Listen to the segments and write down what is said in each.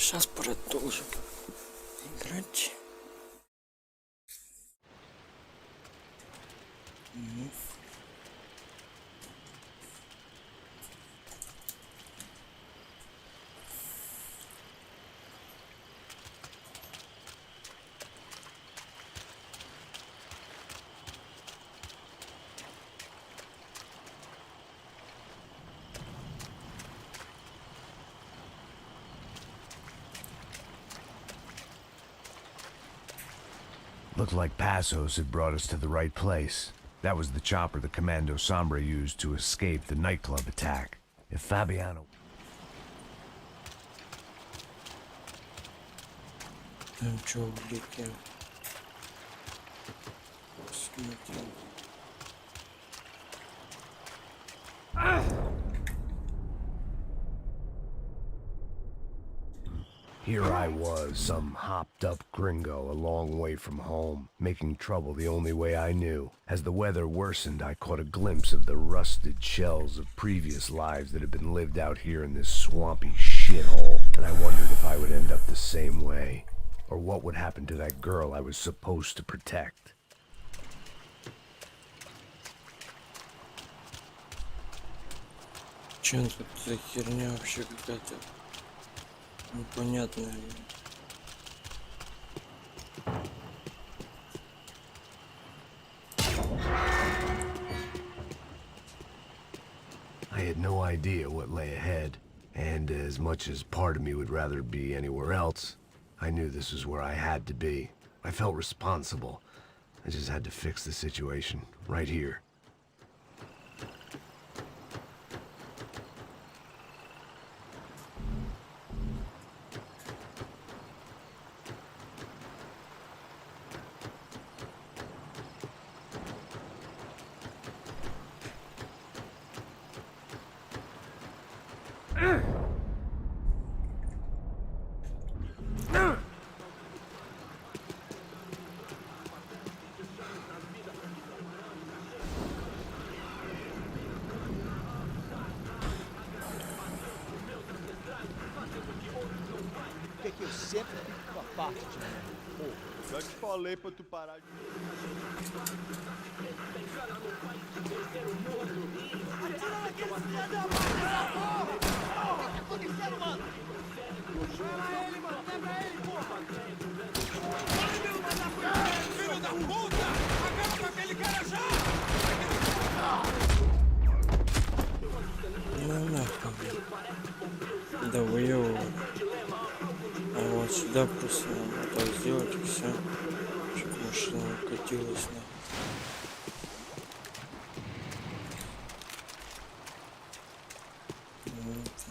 Сейчас продолжим играть. Looked like Passos had brought us to the right place. That was the chopper the Commando Sombra used to escape the nightclub attack. If Fabiano... Там что улетел? Посмотрим. Here I was, some hopped-up gringo a long way from home, making trouble the only way I knew. As the weather worsened, I caught a glimpse of the rusted shells of previous lives that had been lived out here in this swampy shithole, and I wondered if I would end up the same way, or what would happen to that girl I was supposed to protect. Чё тут за херня вообще какая-то непонятная? I had no idea what lay ahead, and as much as part of me would rather be anywhere else, I knew this was where I had to be. I felt responsible. I just had to fix the situation, right here. Que eu sempre fico com a parte de mim. Pô, já te falei pra tu parar de... Atira naquele filho da mãe! O que tá acontecendo, mano? Chama ele, mano! Lembra ele, porra! Filho da puta! Acaba com aquele cara já! Ну нахуй. Да выёбывай. А вот сюда просто надо так сделать и все, чтобы машина укатилась на.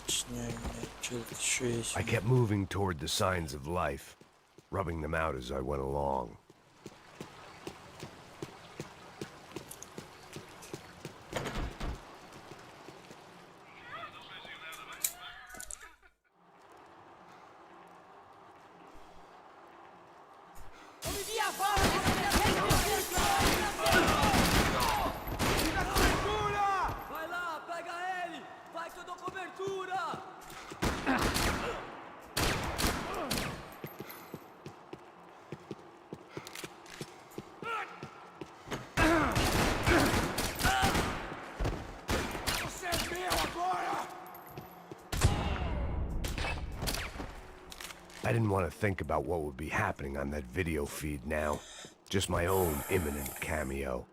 Точнее, что-то еще есть. I kept moving toward the signs of life, rubbing them out as I went along. Vai lá, pega ele! Vai que eu dou cobertura! Você é meu agora! I didn't want to think about what would be happening on that video feed now. Just my own imminent cameo.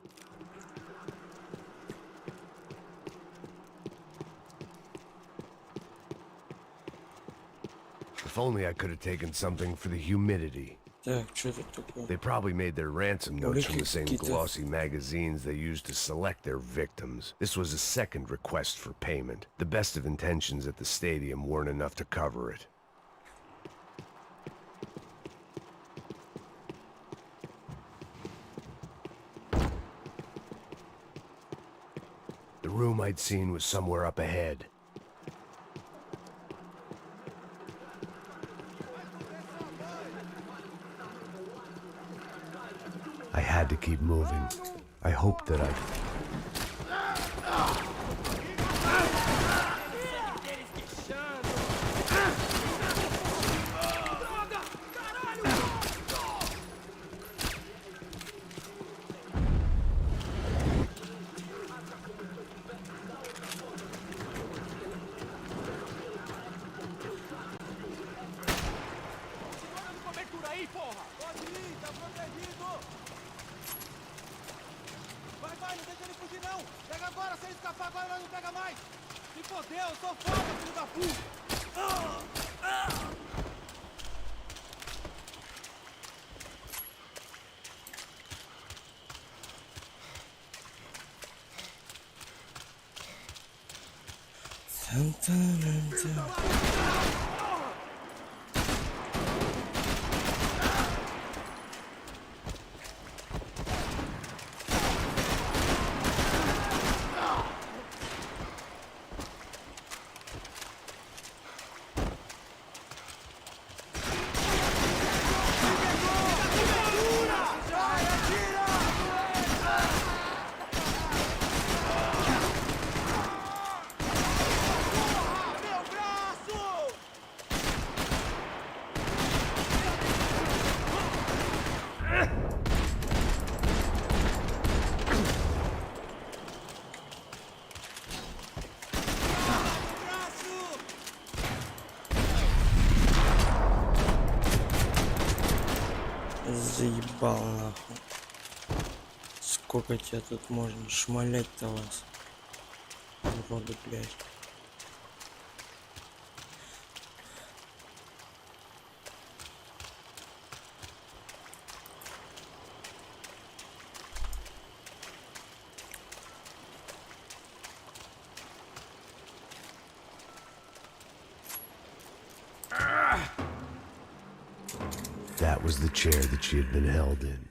If only I could have taken something for the humidity. Так, что тут такое? They probably made their ransom notes from the same glossy magazines they used to select their victims. This was a second request for payment. The best of intentions at the stadium weren't enough to cover it. The room I'd seen was somewhere up ahead. I had to keep moving. I hoped that I'd... aí, porra! Pode ir, tá protegido! Vai, vai, não deixa ele fugir, não! Pega agora, se ele escapar agora, nós não pega mais! Se fodeu, eu sou foda, filho da puta! Заебал нахуй. Сколько тебя тут можно шмалять-то вас? Уроды, блядь. That was the chair that she had been held in.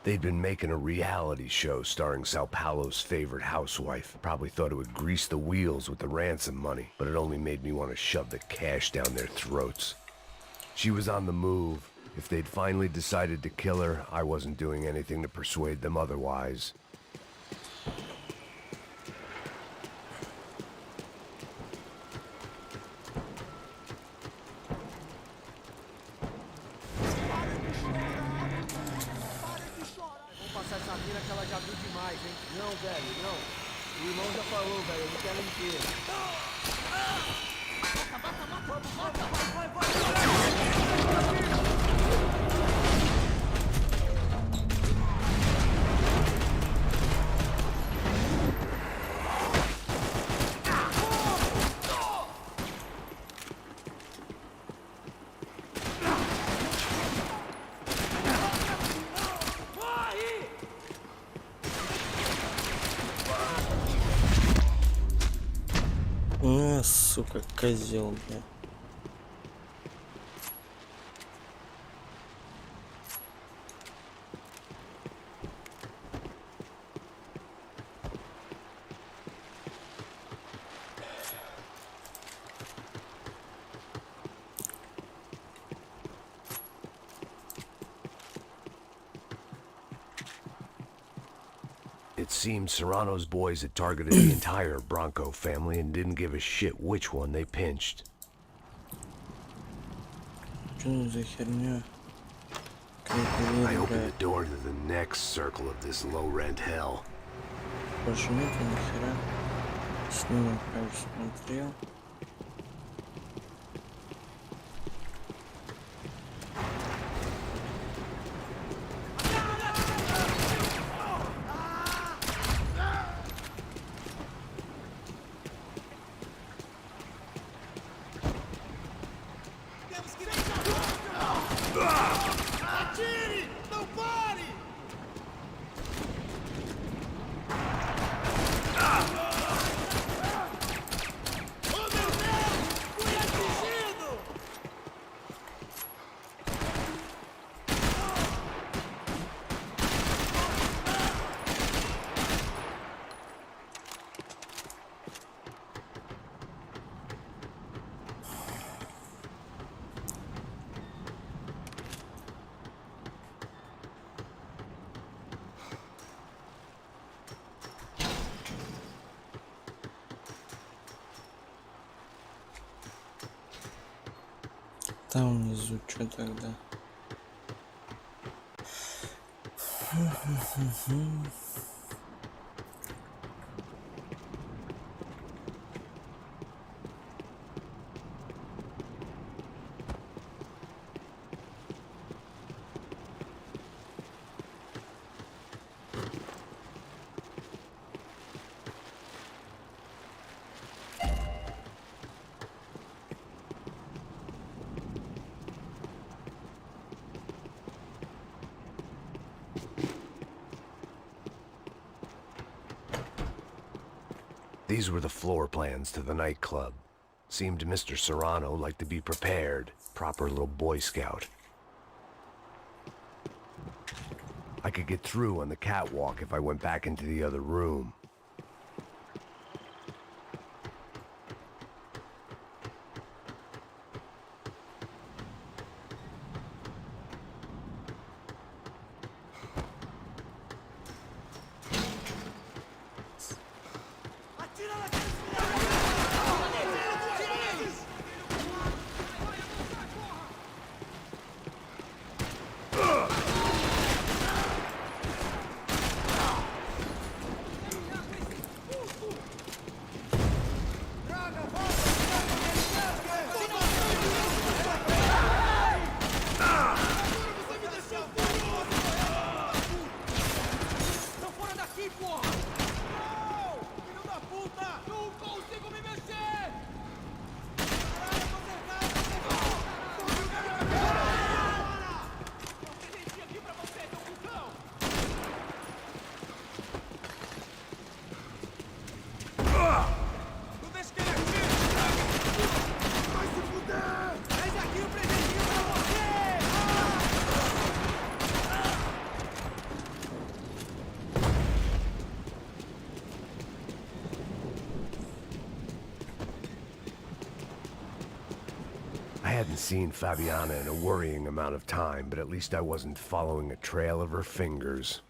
They'd been making a reality show starring Sao Paulo's favorite housewife. Probably thought it would grease the wheels with the ransom money, but it only made me want to shove the cash down their throats. She was on the move. If they'd finally decided to kill her, I wasn't doing anything to persuade them otherwise. Vamos passar essa mina que ela já viu demais, hein? Não, velho, não. O irmão já falou, velho, eu não quero inteira. Сука, козел, бля. It seemed Serrano's boys had targeted the entire Bronco family and didn't give a shit which one they pinched. I opened the door to the next circle of this low-rent hell. Больше нет нихера. Снимок, кажется, смотрел. Atire! Não pare! там внизу что тогда? These were the floor plans to the nightclub. Seemed Mr. Serrano liked to be prepared. Proper little Boy Scout. I could get through on the catwalk if I went back into the other room. I hadn't seen Fabiana in a worrying amount of time, but at least I wasn't following a trail of her fingers.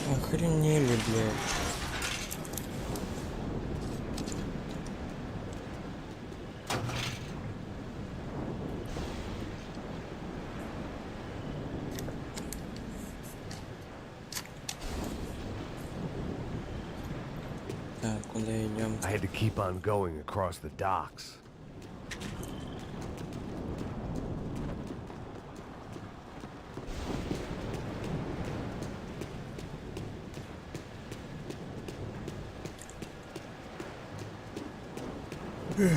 Охренели, блядь. Так, куда идем? I had to keep on going across the docks. Что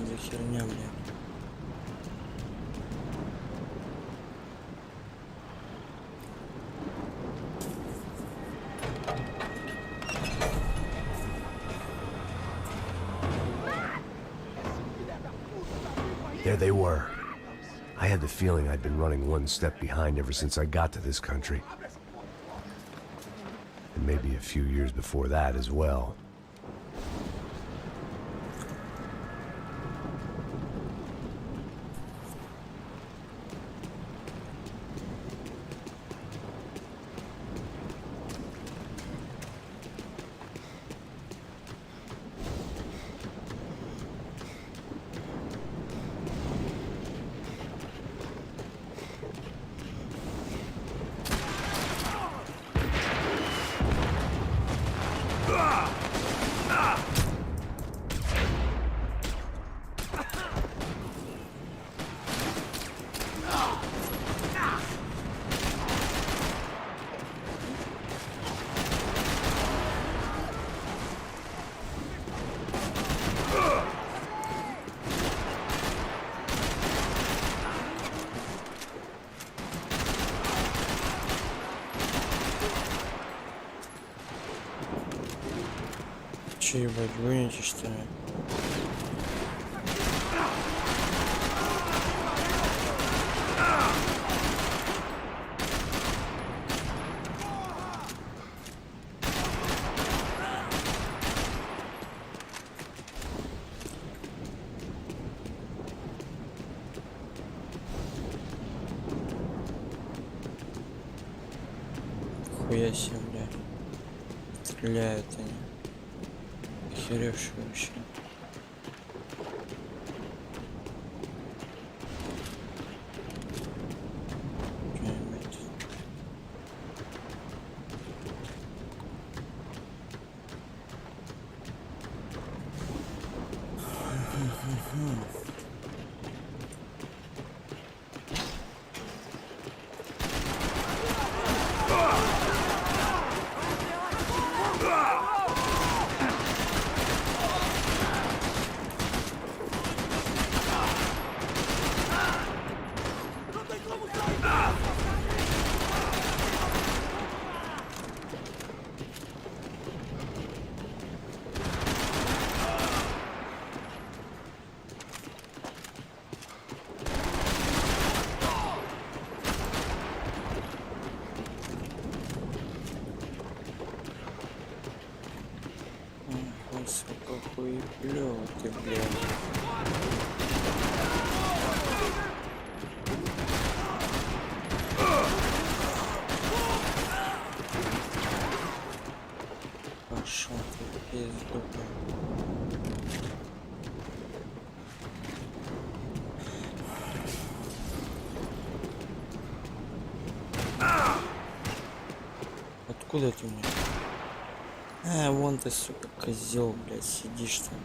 за херня, блядь? There they were. I had the feeling I'd been running one step behind ever since I got to this country. And maybe a few years before that as well. Че, ебать, гоните, что ли? Нихуя себе, бля. Стреляют они. Охеревшие вообще. Сука, хуеплёва ты, блядь. Пошёл ты, пизду. Откуда ты мне? Вон ты, сука, козел, блядь, сидишь там.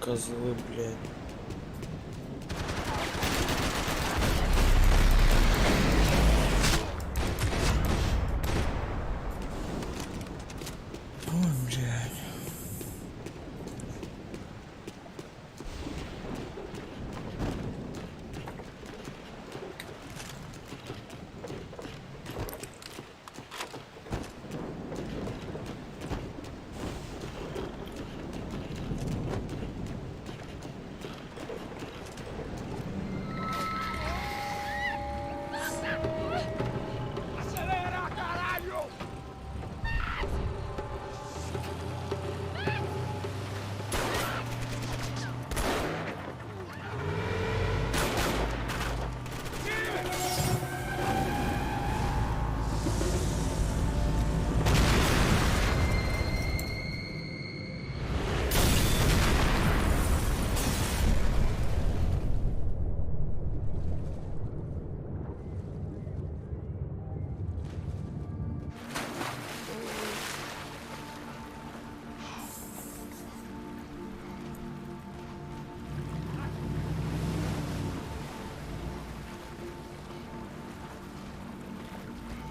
Козлы, блядь. Ой, блядь.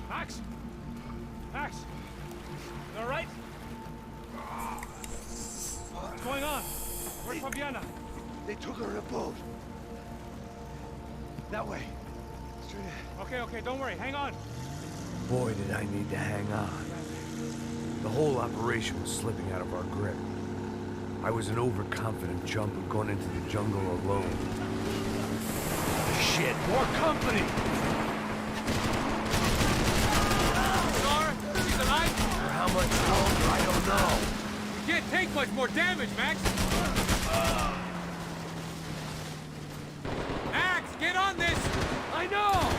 Max? Max? You alright? What's going on? Where's Fabiana? They took her in a boat. That way. Straight ahead. Okay, don't worry. Hang on. Boy, did I need to hang on. The whole operation was slipping out of our grip. I was an overconfident chump who'd gone into the jungle alone. Shit, more company! Star, she's alive? For how much longer, I don't know. You can't take much more damage, Max. Max, get on this! I know!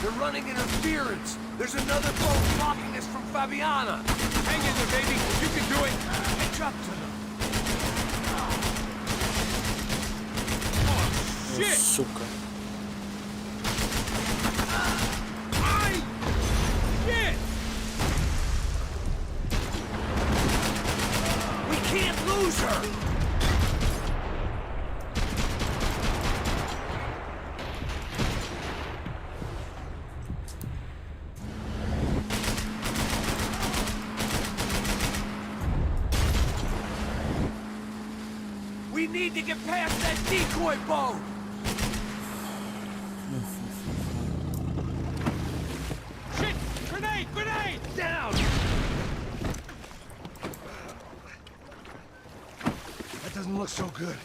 They're running interference. There's another boat blocking us from Fabiana. Hang in there, baby. You can do it. Catch up to them. shit! сука. Ay! Shit! We can't lose her! We need to get past that decoy boat! Shit! Grenade! Grenade! Down! That doesn't look so good.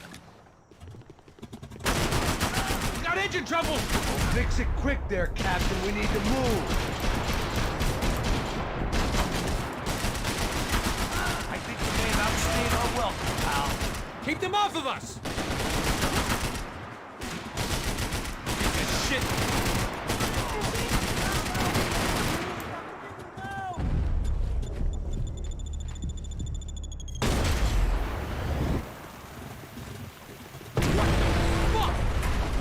We got engine trouble! Fix it quick there, Captain. We need to move. I think we may have outstayed our welcome, pal. Keep them off of us! Piece of shit!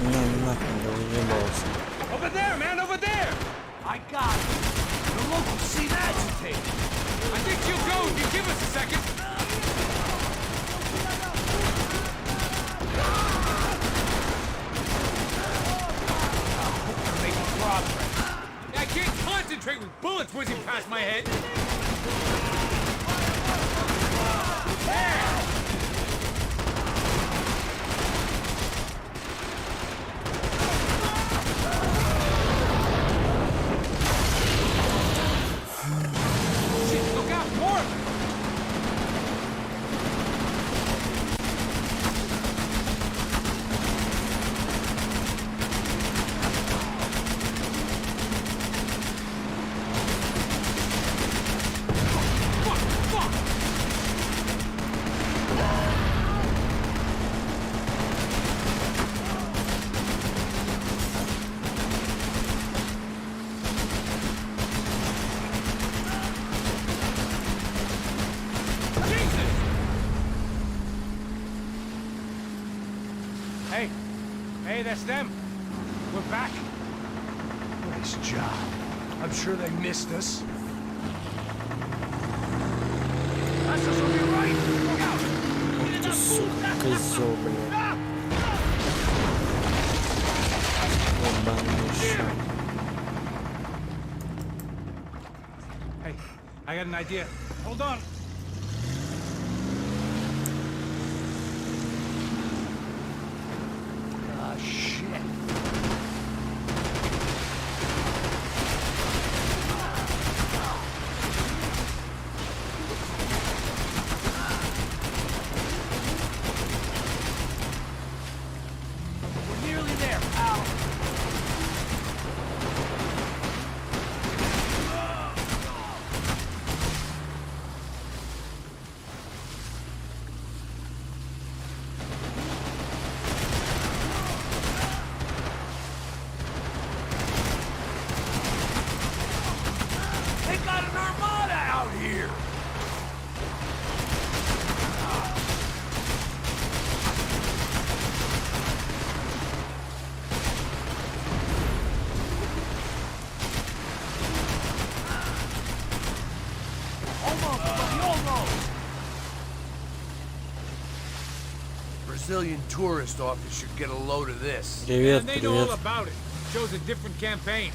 Не, нахуй, да уебался. Over there, man! Over there! I got it. The locals seem agitated. I think you'll go if you give us a second. We're making progress. I can't concentrate with bullets whizzing past my head. Shit, look out, more of them. Fuck, fuck. Jesus! Hey, hey, that's them. We're back. Nice job. I'm sure they missed us. That's us will be right. Look out. Ты, сука, козёл, блядь. Ебаный шаг. Hey, I got an idea. Hold on. Ah, shit. We're nearly there, pal. They got an armada out here! Almost, buddy, almost! Brazilian tourist office should get a load of this. Привет, And they know all привет. about it. Shows a different campaign.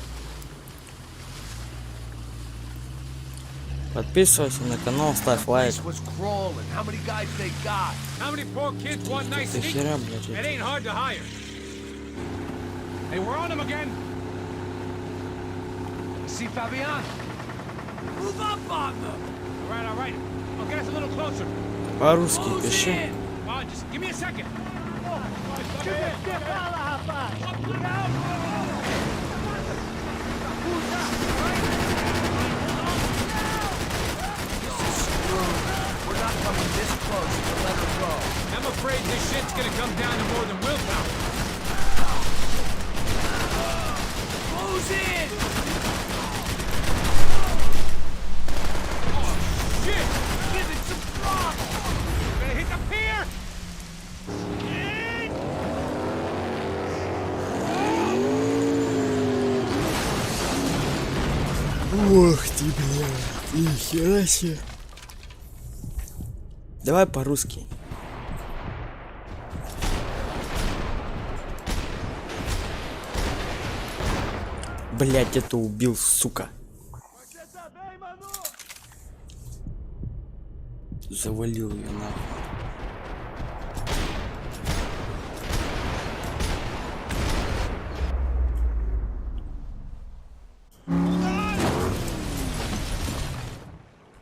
Подписывайся на канал, ставь лайк. Place was crawling. How many guys they got? How many poor kids want nice Ты sneakers? хера, блядь, It эти. ain't hard to hire. Hey, we're on them again. See Fabian? Move up on them! All right. I'll get us a little closer. По-русски Close пиши. in! Come on, just give me a second. We're not coming this close to let her go. I'm afraid this shit's gonna come down to more than willpower. Close in! Oh, shit! Give it some throttle! Gonna hit the pier! Ух ты, блядь, нихера себе. Давай по-русски. Блядь, это убил, сука. Завалил ее нахуй.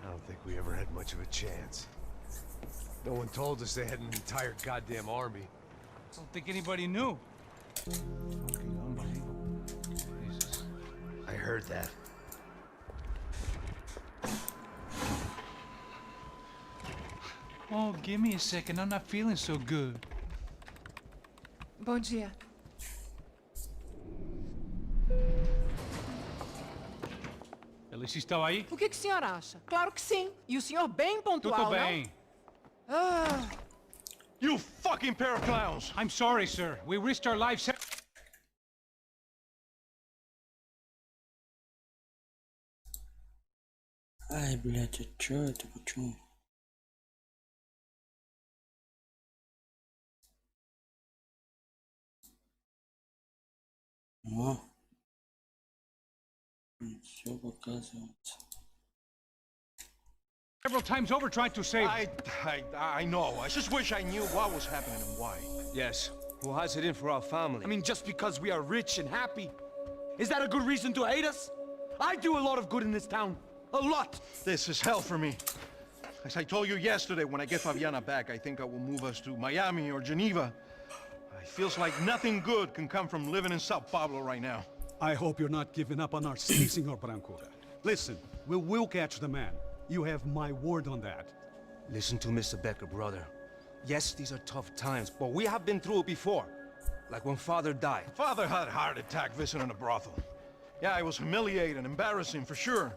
I don't think we ever had much of a chance. No one told us they had an entire goddamn army. I don't think anybody knew. Fucking unbelievable. Jesus. I heard that. Oh, give me a second. I'm not feeling so good. Bom dia. Alice estava aí? O que o senhor acha? Claro que sim. E o senhor bem pontual, Tudo não? bem. Ah, You fucking pair of clowns! I'm sorry, sir. We risked our lives. Ай, блядь, а чё это? Почему? О. Все показывается. Several times over tried to save. I know. I just wish I knew what was happening and why. Yes. Who has it in for our family? I mean, just because we are rich and happy, is that a good reason to hate us? I do a lot of good in this town. A lot. This is hell for me. As I told you yesterday, when I get Fabiana back, I think I will move us to Miami or Geneva. It feels like nothing good can come from living in Sao Paulo right now. I hope you're not giving up on our city, Senor Branco. Listen, we will catch the man. You have my word on that. Listen to Mr. Becker, brother. Yes, these are tough times, but we have been through it before. Like when Father died. Father had a heart attack visiting a brothel. Yeah, it was humiliating, embarrassing for sure.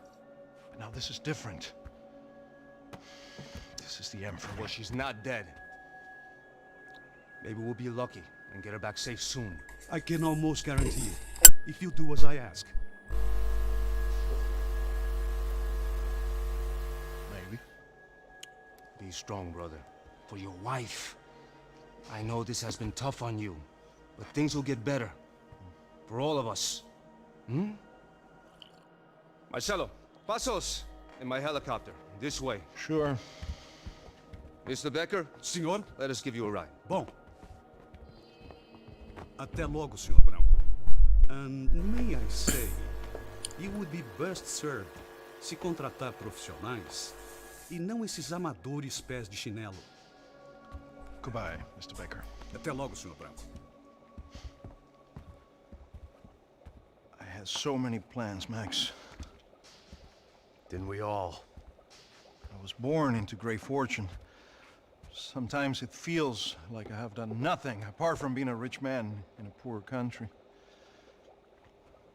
But now this is different. This is the Emperor. Well, she's not dead. Maybe we'll be lucky and get her back safe soon. I can almost guarantee it, if you do as I ask. Maybe. Be strong, brother. For your wife. I know this has been tough on you, but things will get better. For all of us. Hmm? Marcelo, pasos in my helicopter. This way. Sure. Mr. Becker, Senhor? let us give you a ride. Bom. Até logo, Senhor Branco. And may I say, you would be best served se contratar profissionais e não esses amadores pés de chinelo. Goodbye, Mr. Baker. Até logo, Senhor Branco. I had so many plans, Max. Didn't we all? I was born into great fortune. Sometimes it feels like I have done nothing apart from being a rich man in a poor country.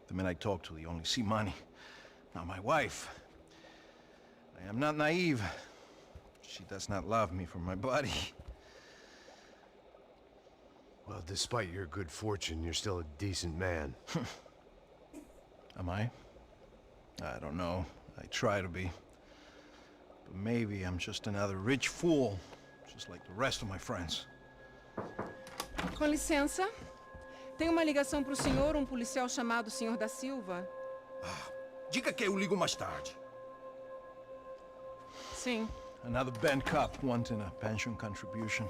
The men I talk to, they only see money. Now my wife. I am not naive. She does not love me for my body. Well, despite your good fortune, you're still a decent man. Am I? I don't know. I try to be. But maybe I'm just another rich fool, just like the rest of my friends. com licença. Tem uma ligação para o senhor, um policial chamado Senhor da Silva. Diga que eu ligo mais tarde. Sim. Another bent cop wanting a pension contribution.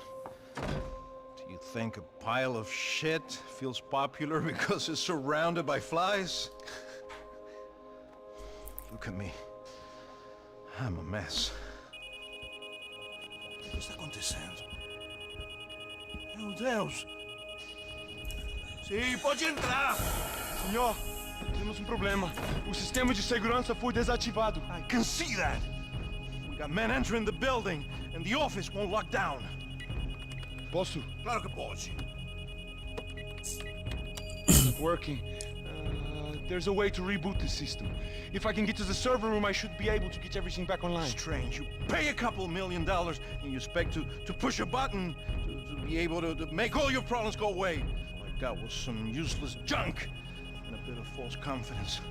Do you think a pile of shit feels popular because it's surrounded by flies? Look at me. I'm a mess. O que está acontecendo? Meu Deus! Sim, pode entrar! Senhor, temos um problema. O sistema de segurança foi desativado. I can see that! We got men entering the building, and the office won't lock down. Posso? Claro que pode. It's not working. There's a way to reboot the system. If I can get to the server room, I should be able to get everything back online. Strange. You pay a couple $1 million, and you expect to push a button to be able to make all your problems go away. All I got was some useless junk and a bit of false confidence.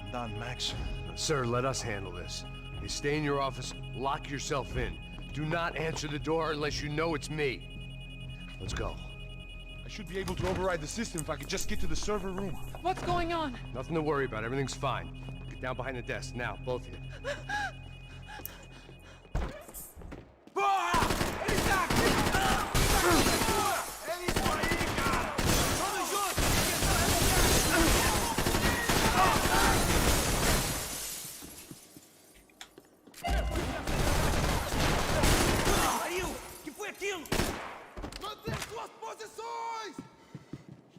I'm done, Max. Sir, let us handle this. You stay in your office, lock yourself in. Do not answer the door unless you know it's me. Let's go. I should be able to override the system if I could just get to the server room. What's going on? Nothing to worry about. Everything's fine. Get down behind the desk now, both of you. Mantém suas posições!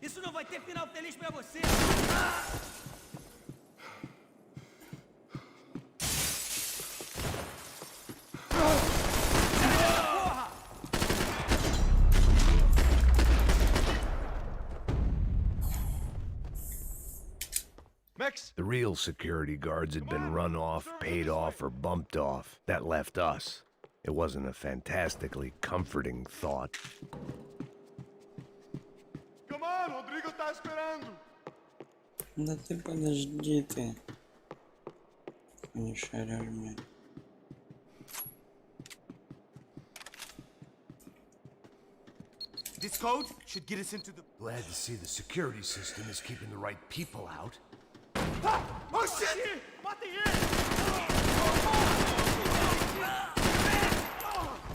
Isso não vai ter final feliz pra você! Max! The real security guards had been run off, paid off, or bumped off. That left us. It wasn't a fantastically comforting thought. Come on, Rodrigo tá esperando! Да ты подожди ты. Не шаришь мне. This code should get us into the... Glad to see the security system is keeping the right people out. Oh shit!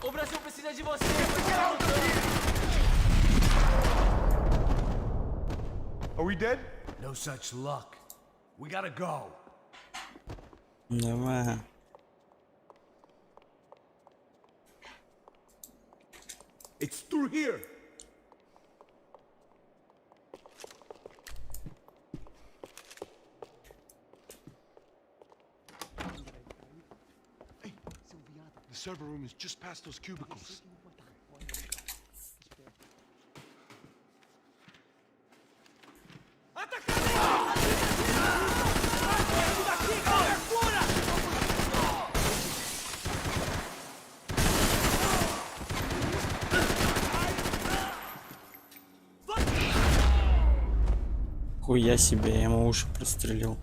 O Brasil precisa de você! Are we dead? No such luck. We gotta go. Давай. It's through here! The server room is just past those cubicles. Хуя себе, я ему уши прострелил.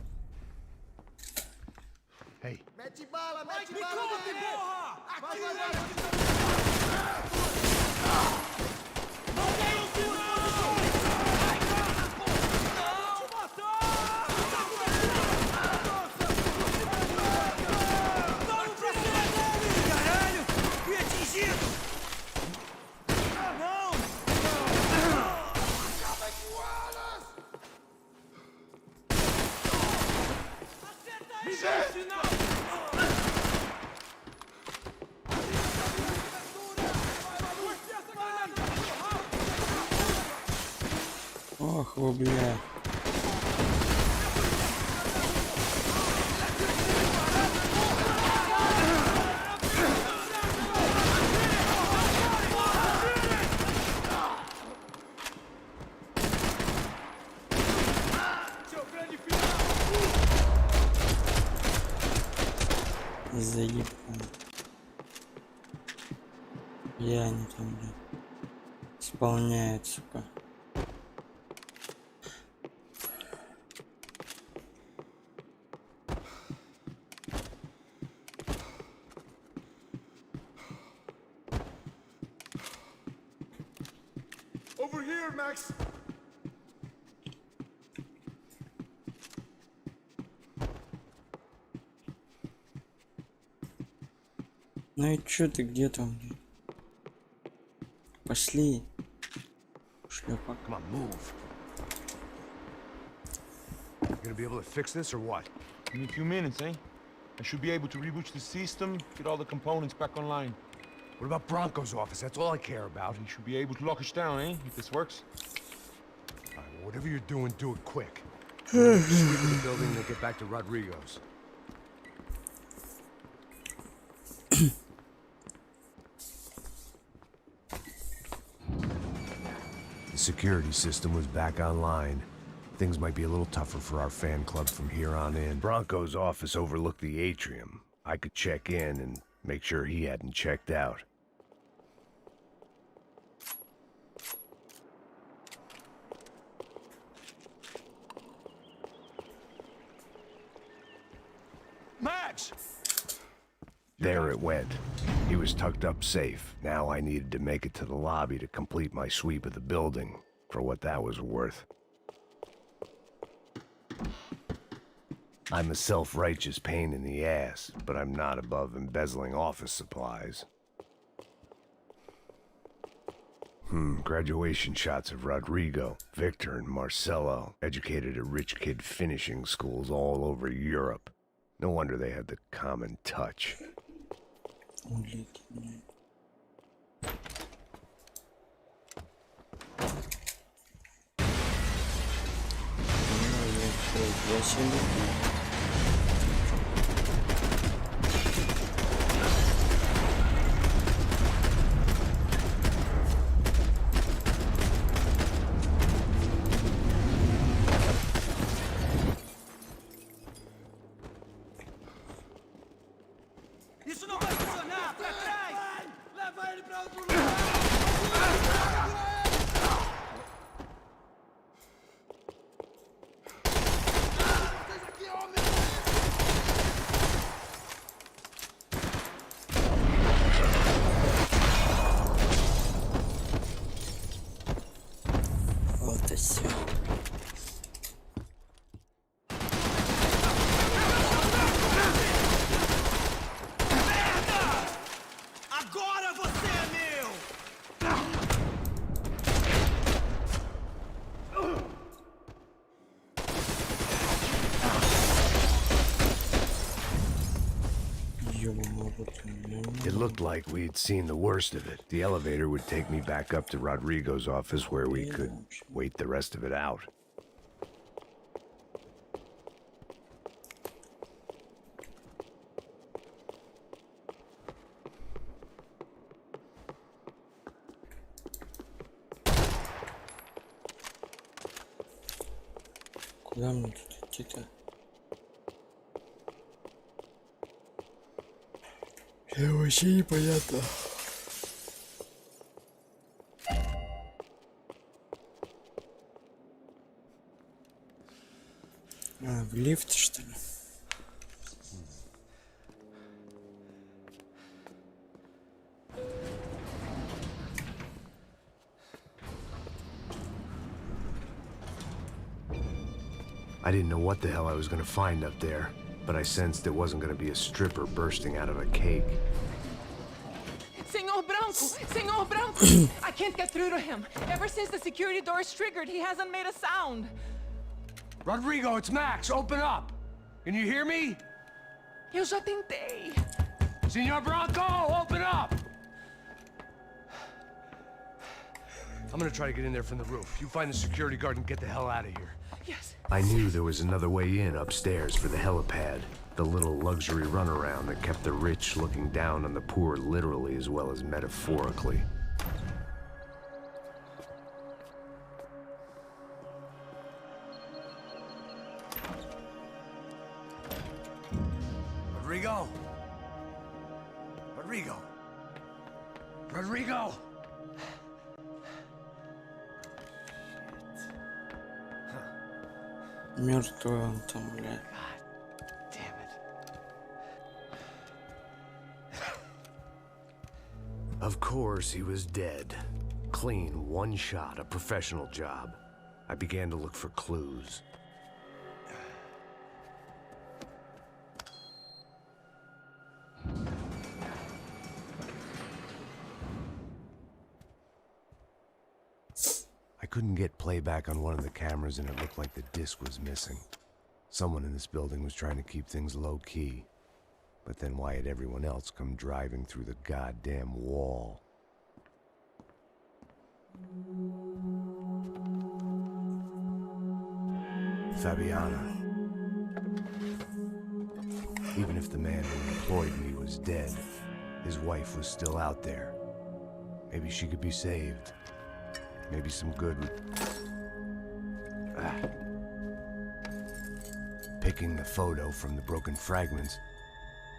Hey, Mete bala, porra! Caralho! Fui atingido! Não! Acaba com elas! Acerta ele! Ох вы, бля. Заебал. Я не там, блядь. Исполняет, сука. Over here, Max! Ну и чё ты, где там, блядь? Пошли. Шлёпок. come on, move. You gonna be able to fix this or what? In a few minutes, eh? I should be able to reboot the system, get all the components back online. What about Bronco's office? That's all I care about. You should be able to lock us down, eh? If this works. All right, well, whatever you're doing, do it quick. Sweep the building and then get back to Rodrigo's. The security system was back online. Things might be a little tougher for our fan club from here on in. Bronco's office overlooked the atrium. I could check in and make sure he hadn't checked out. Max! There it went. He was tucked up safe. Now I needed to make it to the lobby to complete my sweep of the building, for what that was worth. I'm a self-righteous pain in the ass, but I'm not above embezzling office supplies. Graduation shots of Rodrigo, Victor, and Marcelo, educated at rich kid finishing schools all over Europe. No wonder they had the common touch. Isso não vai funcionar! Pra trás! Leva ele pra outro lugar! Vocês aqui, homem! Foda-se. Agora você é meu! It looked like we'd seen the worst of it. The elevator would take me back up to Rodrigo's office where we could wait the rest of it out. Куда мне тут идти-то? Вообще непонятно. В лифте, что ли? I didn't know what the hell I was gonna find up there, but I sensed it wasn't gonna be a stripper bursting out of a cake. Senor Branco! Senor Branco! I can't get through to him. Ever since the security door is triggered, he hasn't made a sound. Rodrigo, it's Max. Open up. Can you hear me? Eu já tentei. Senor Branco, open up! I'm gonna try to get in there from the roof. You find the security guard and get the hell out of here. Yes. I knew there was another way in upstairs for the helipad, the little luxury runaround that kept the rich looking down on the poor literally as well as metaphorically. Rodrigo! Rodrigo! Rodrigo! Мертвый он там, блядь. Damn it. Of course, he was dead. Clean, one shot, a professional job. I began to look for clues. I couldn't get playback on one of the cameras and it looked like the disc was missing. Someone in this building was trying to keep things low-key. But then why had everyone else come driving through the goddamn wall? Fabiana. Even if the man who employed me was dead, his wife was still out there. Maybe she could be saved. Maybe some good would... Picking the photo from the broken fragments,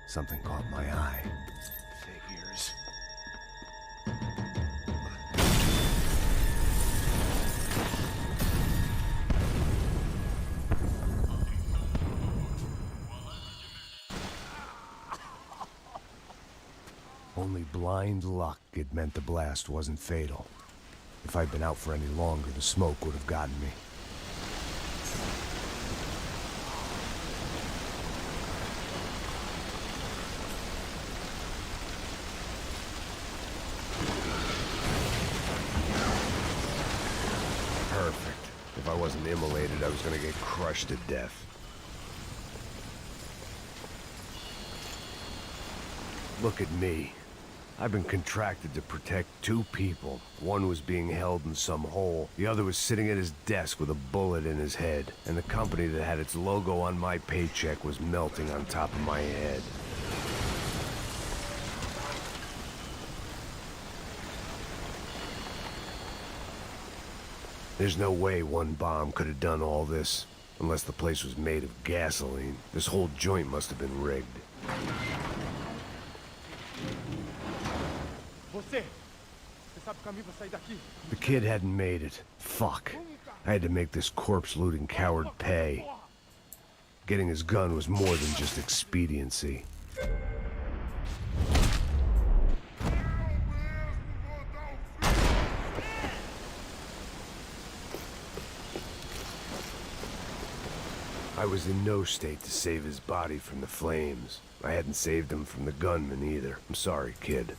something caught my eye. Figures. blind luck, it meant the blast wasn't fatal. If I'd been out for any longer, the smoke would have gotten me. Perfect. If I wasn't immolated, I was gonna get crushed to death. Look at me. I've been contracted to protect two people. One was being held in some hole. The other was sitting at his desk with a bullet in his head. And the company that had its logo on my paycheck was melting on top of my head. There's no way one bomb could have done all this. Unless the place was made of gasoline. This whole joint must have been rigged. The kid hadn't made it. Fuck. I had to make this corpse-looting coward pay. Getting his gun was more than just expediency. I was in no state to save his body from the flames. I hadn't saved him from the gunman either. I'm sorry, kid.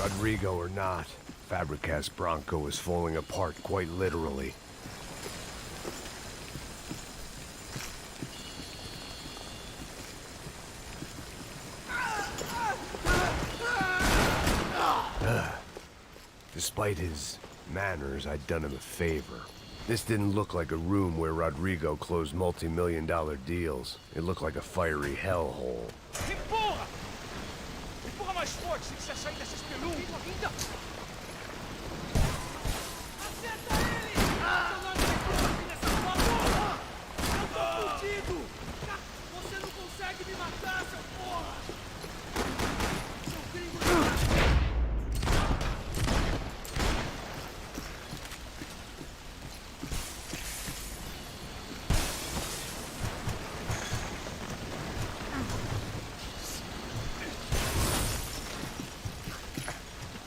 Rodrigo or not, Fabricas Bronco is falling apart quite literally. Despite his manners, I'd done him a favor. This didn't look like a room where Rodrigo closed multi-million-dollar deals. It looked like a fiery hellhole. Empurra! Empurra mais forte, se quiser sair dessa espelunca. Acerta ele! Nessa porra! Eu tô fudido! Você não consegue me matar, seu porra! Seu gringo!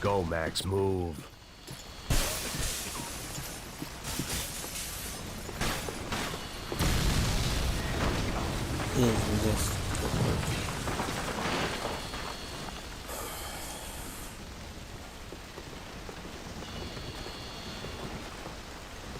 Go, Max, move.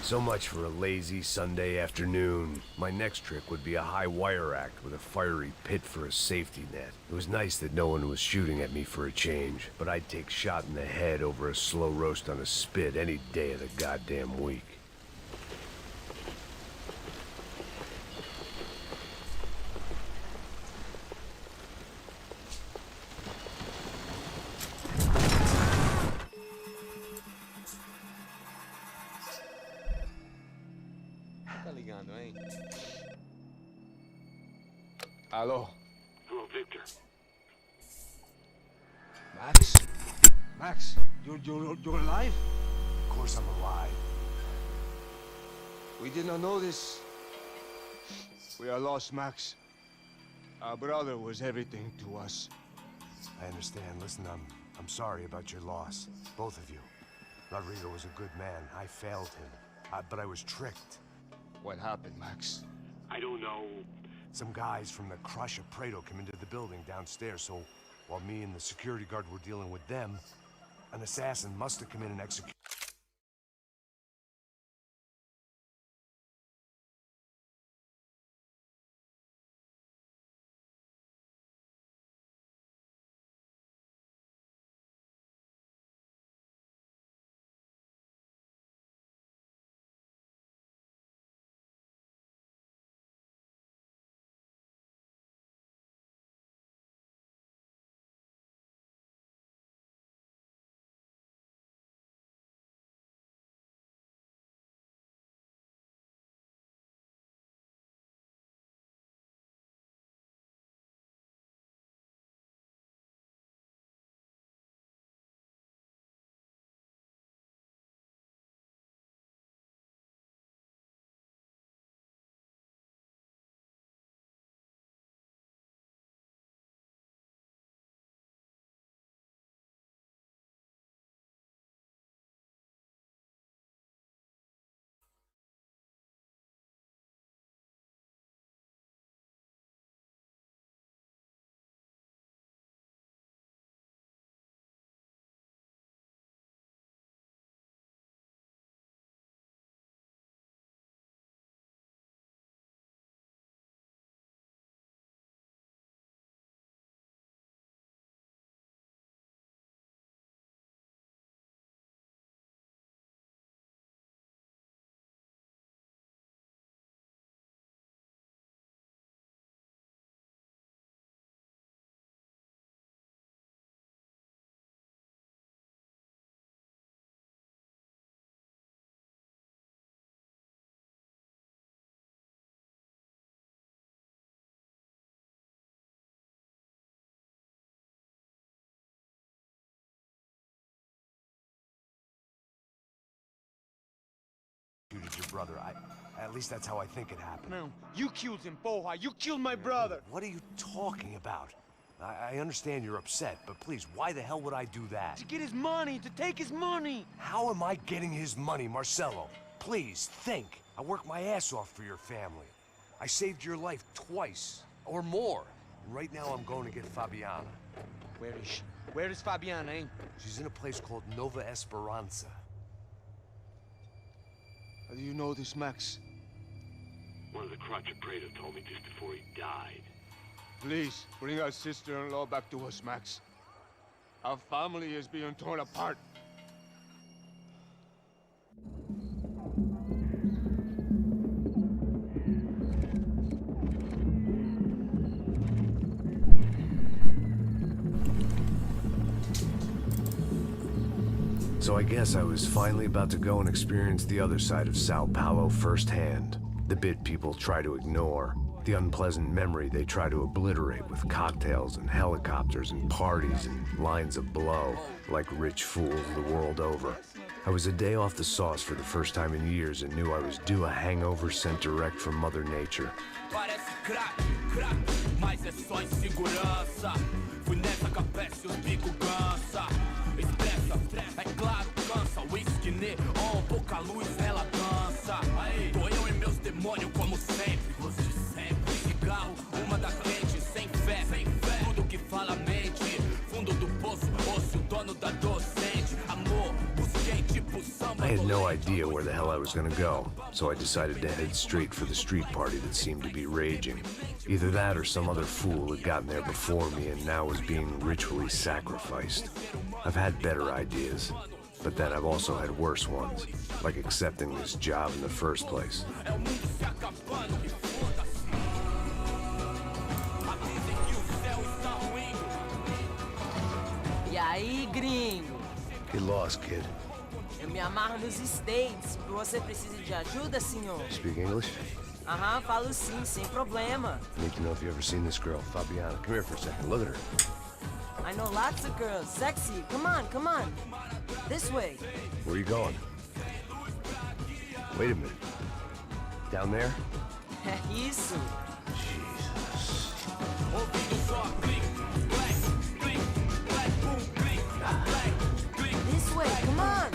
So much for a lazy Sunday afternoon. My next trick would be a high wire act with a fiery pit for a safety net. It was nice that no one was shooting at me for a change, but I'd take shot in the head over a slow roast on a spit any day of the goddamn week. Alô? Hello, Victor. Max? Max, you're alive? Of course I'm alive. We did not know this. We are lost, Max. Our brother was everything to us. I understand. Listen, I'm sorry about your loss. Both of you. Rodrigo was a good man. I failed him. But I was tricked. What happened, Max? I don't know. Some guys from the Crush of Prado came into the building downstairs, so while me and the security guard were dealing with them, an assassin must have come in and executed. executed your brother. At least that's how I think it happened. No, you killed him, Porra. You killed my brother. What are you talking about? I understand you're upset, but please, why the hell would I do that? To get his money, to take his money. How am I getting his money, Marcelo? Please, think. I worked my ass off for your family. I saved your life twice, or more. And right now I'm going to get Fabiana. Where is she? Where is Fabiana, eh? She's in a place called Nova Esperanza. How do you know this, Max? One of the Crotcher Prater told me just before he died. Please, bring our sister-in-law back to us, Max. Our family is being torn apart. So I guess I was finally about to go and experience the other side of Sao Paulo firsthand. The bit people try to ignore. The unpleasant memory they try to obliterate with cocktails and helicopters and parties and lines of blow, like rich fools the world over. I was a day off the sauce for the first time in years and knew I was due a hangover sent direct from Mother Nature. É claro, cansa, whisky, neon, pouca luz, ela dança. Tô eu e meus demônios como sempre. Você sempre, cigarro, uma da frente, sem fé, tudo que fala mente. Fundo do poço, osso, dono da docente. Amor, busquei tipo samba. I had no idea where the hell I was gonna go, so I decided to head straight for the street party that seemed to be raging. Either that or some other fool had gotten there before me and now was being ritually sacrificed. I've had better ideas, but then I've also had worse ones, like accepting this job in the first place. E aí, gringo? Get lost, kid. Eu me amarro nos States. Você precisa de ajuda, senhor? Speak English? Aham, falo sim, sem problema. I need to know if you've ever seen this girl, Fabiana. Come here for a second. Look at her. I know lots of girls. Sexy. Come on, come on. This way. Where are you going? Wait a minute. Down there? Isso. Jesus. This way, come on.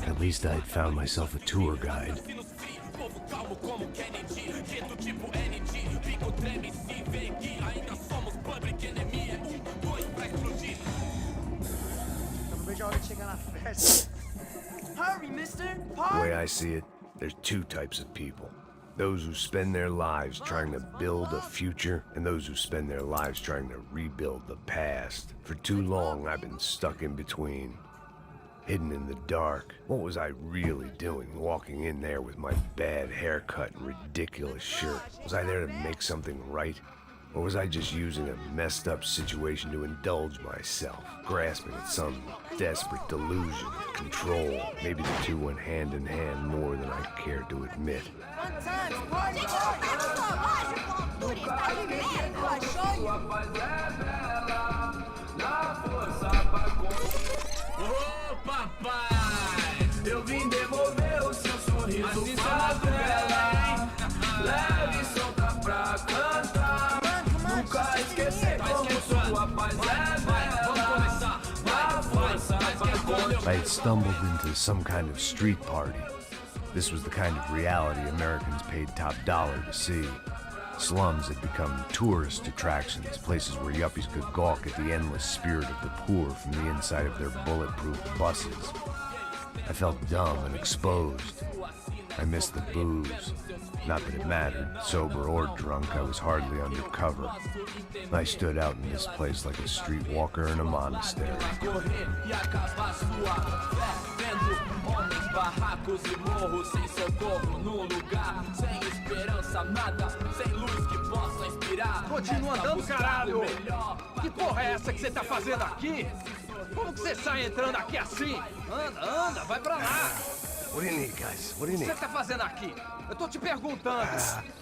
At least I'd found myself a tour guide. Hurry, mister. The way I see it, there's two types of people. Those who spend their lives trying to build a future, and those who spend their lives trying to rebuild the past. For too long, I've been stuck in between. Hidden in the dark. What was I really doing walking in there with my bad haircut and ridiculous shirt? Was I there to make something right? Or was I just using a messed up situation to indulge myself, grasping at some desperate delusion of control? Maybe the two went hand in hand more than I cared to admit. Ô papai, eu vim devolver o seu sorriso favela. Leve e solta pra cantar. Nunca esquecer como sua paz é bela. Na força pra contar. I had stumbled into some kind of street party. This was the kind of reality Americans paid top dollar to see. Slums had become tourist attractions, places where yuppies could gawk at the endless spirit of the poor from the inside of their bulletproof buses. I felt dumb and exposed. I missed the booze. Not that it mattered, sober or drunk, I was hardly undercover. I stood out in this place like a streetwalker in a monastery. Barracos e morros sem socorro num lugar sem esperança, nada, sem luz que possa inspirar. Continua andando, caralho! Que porra é essa que você tá fazendo aqui? Como que você sai entrando aqui assim? Anda, anda, vai pra lá! What do you need, guys? What do you O que need? você tá fazendo aqui? Eu tô te perguntando.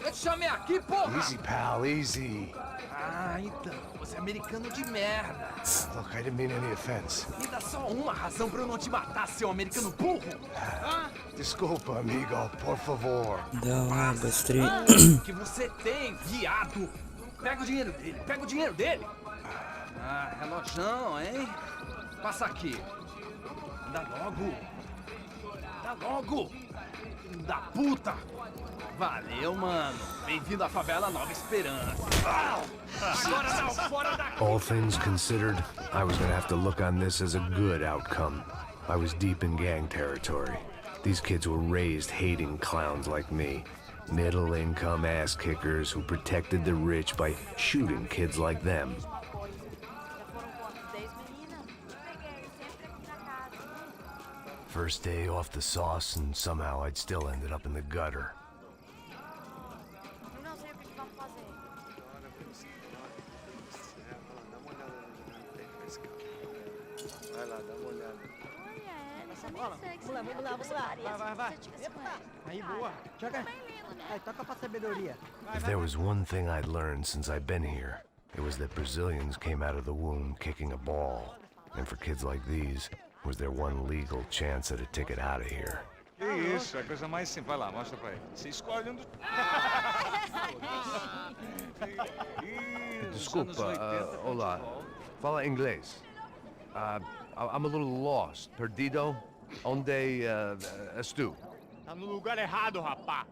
Eu te chamei aqui, porra! Easy, pal, easy. Ah, então. Você é americano de merda. Look, I didn't mean any offense. Me dá só uma razão pra eu não te matar, seu americano burro. Desculpa, amigo, por favor. Давай, быстрей. Que você tem, viado. Pega o dinheiro dele, pega o dinheiro dele. Ah, relojão, hein? Passa aqui. Dá logo. Dá logo. Filho da puta. Valeu, mano. Bem-vindo à favela Nova Esperança. Agora não, fora daqui. All things considered, I was gonna have to look on this as a good outcome. I was deep in gang territory. These kids were raised hating clowns like me. Middle-income ass-kickers who protected the rich by shooting kids like them. First day off the sauce, and somehow I'd still ended up in the gutter. If there was one thing I'd learned since I've been here, it was that Brazilians came out of the womb kicking a ball. And for kids like these, was their one legal chance at a ticket out of here. Que isso, é a coisa mais simples. Vai lá, mostra pra ele. Você escolhe um dos... Desculpa, olá. Fala inglês. I'm a little lost. Perdido? Onde estou? Tá no lugar errado, rapá.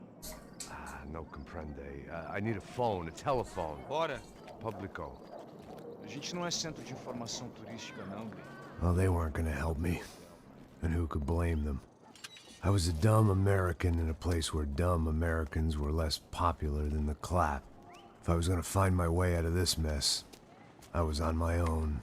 No comprende. I need a phone, a telephone. Bora. Publico. A gente não é centro de informação turística, não, Gui. Well, they weren't gonna help me. And who could blame them? I was a dumb American in a place where dumb Americans were less popular than the clap. If I was gonna find my way out of this mess, I was on my own.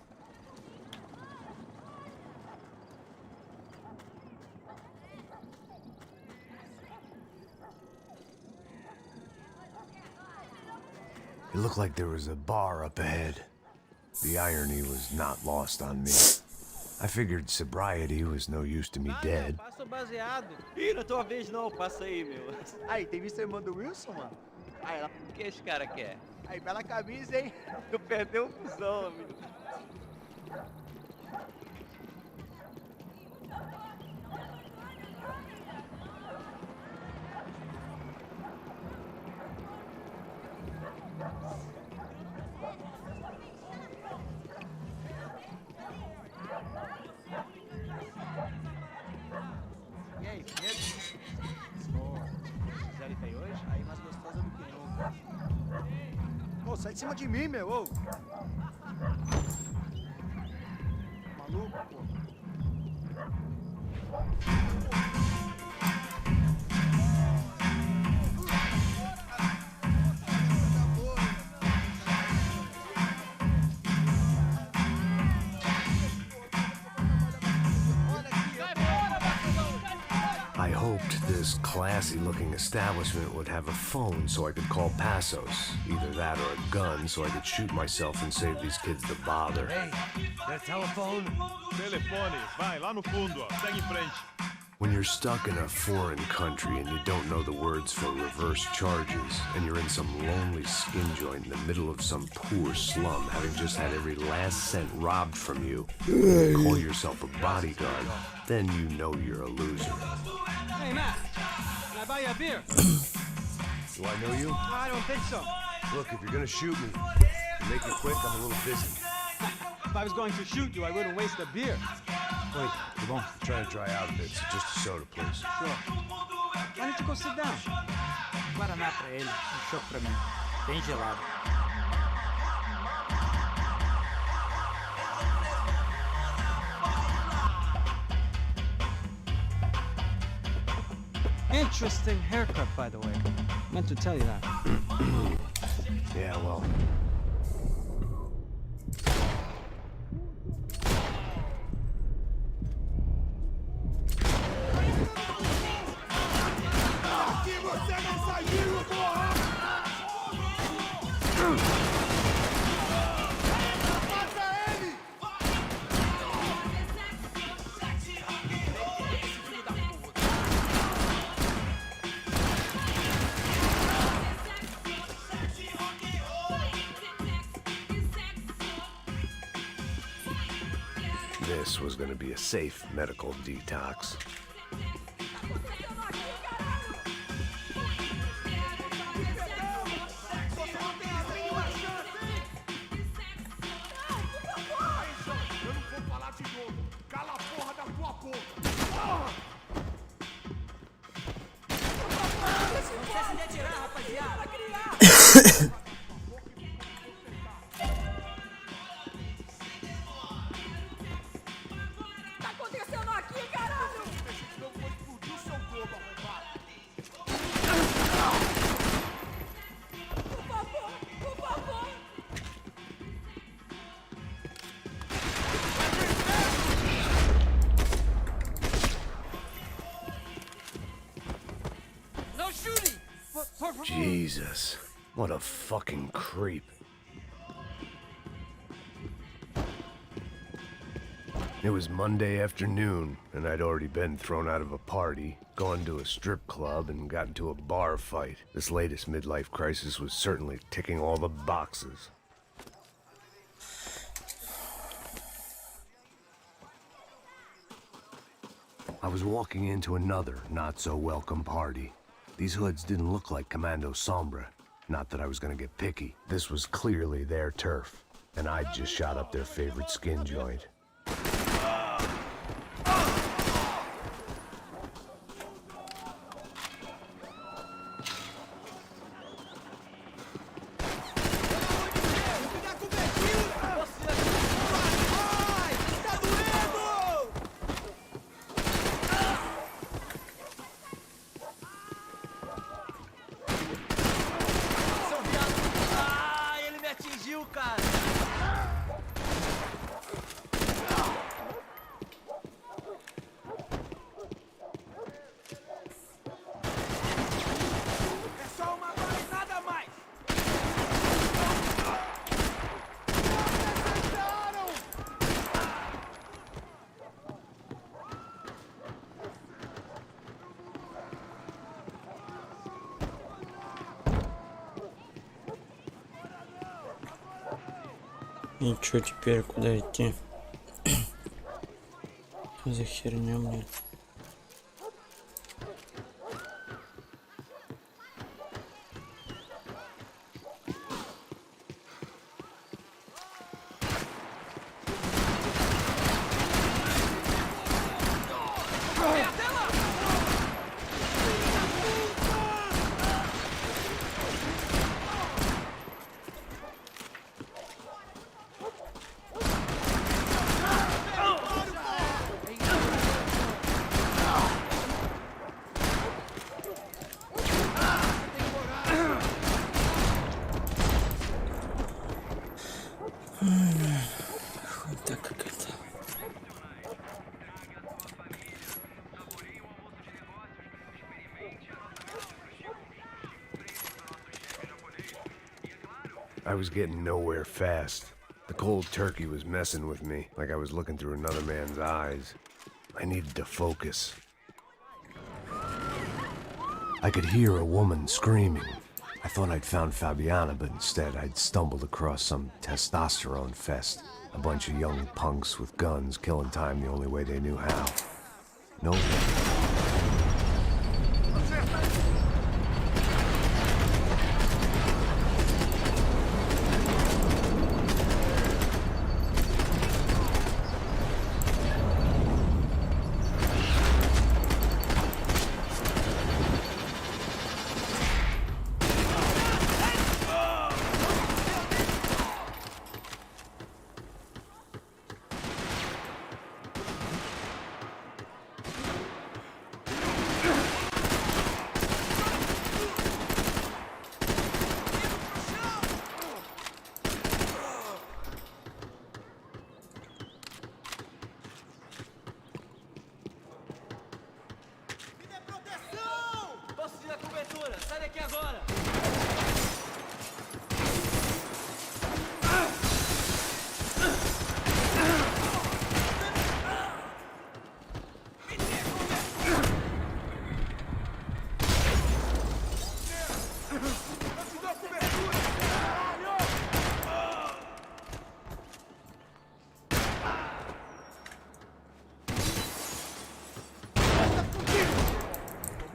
It looked like there was a bar up ahead. The irony was not lost on me. I figured sobriety was no use to me dead. Passa o baseado. Ih, não é tua vez não, passa aí, meu. Aí, tem visto a irmã do Wilson, mano? Aí, ela... O que esse cara quer? Aí, bela camisa, hein? Tu perdeu o fusão, amigo. E aí, medo? Boa. Gisele tá aí hoje? Aí mais gostosa do que nunca. Ô, sai de cima de mim, meu, ô! Maluco, pô. I hoped this classy-looking establishment would have a phone so I could call Passos. Either that or a gun so I could shoot myself and save these kids the bother. Hey, that telephone? Telefone, vai, lá no fundo, ó. Segue em frente. When you're stuck in a foreign country and you don't know the words for reverse charges, and you're in some lonely skin joint in the middle of some poor slum, having just had every last cent robbed from you, and you call yourself a bodyguard, then you know you're a loser. Hey, Matt. Can I buy you a beer? Do I know you? I don't think so. Look, if you're gonna shoot me, make it quick, I'm a little busy. If I was going to shoot you, I wouldn't waste a beer. Wait, come on. I'm trying to dry out a bit, so just a soda, please. Sure. Why don't you go sit down? Guaraná pra ele, chopp pra mim. Bem gelado. Interesting haircut, by the way. Meant to tell you that. Yeah, well... This was gonna be a safe medical detox. Jesus, what a fucking creep. It was Monday afternoon, and I'd already been thrown out of a party, gone to a strip club, and got into a bar fight. This latest midlife crisis was certainly ticking all the boxes. I was walking into another not-so-welcome party. These hoods didn't look like Commando Sombra. Not that I was gonna get picky. This was clearly their turf, and I'd just shot up their favorite skin joint. И чё теперь, куда идти? Что за херня, мне? I was getting nowhere fast. The cold turkey was messing with me, like I was looking through another man's eyes. I needed to focus. I could hear a woman screaming. I thought I'd found Fabiana, but instead I'd stumbled across some testosterone fest. A bunch of young punks with guns killing time the only way they knew how. No.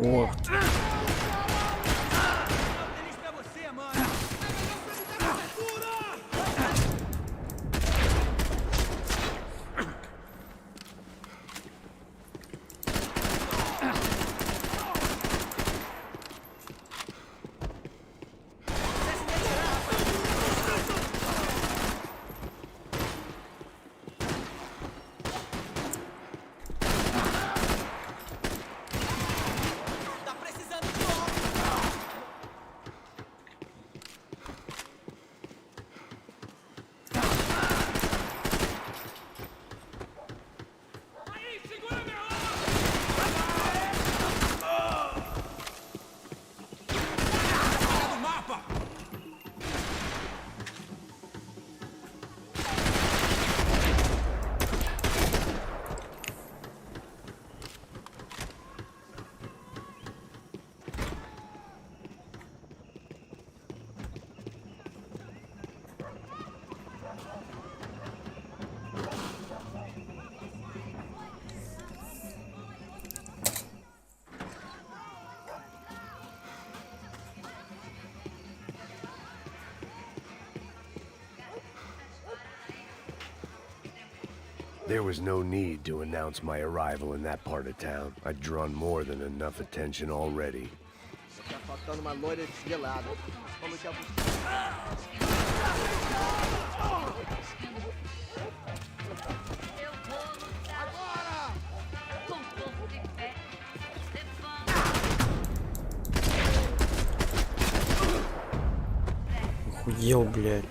Morto. There was no need to announce my arrival in that part of town. I'd drawn more than enough attention already. Tá faltando uma loira desvelada. Vamos já Охуел, блядь.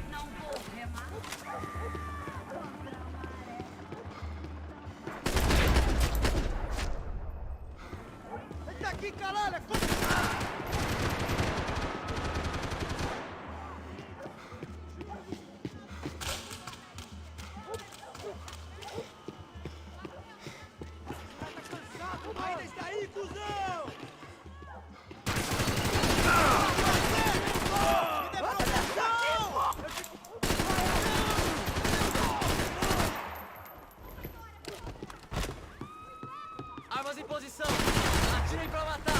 Armas em posição! Atirem pra matar!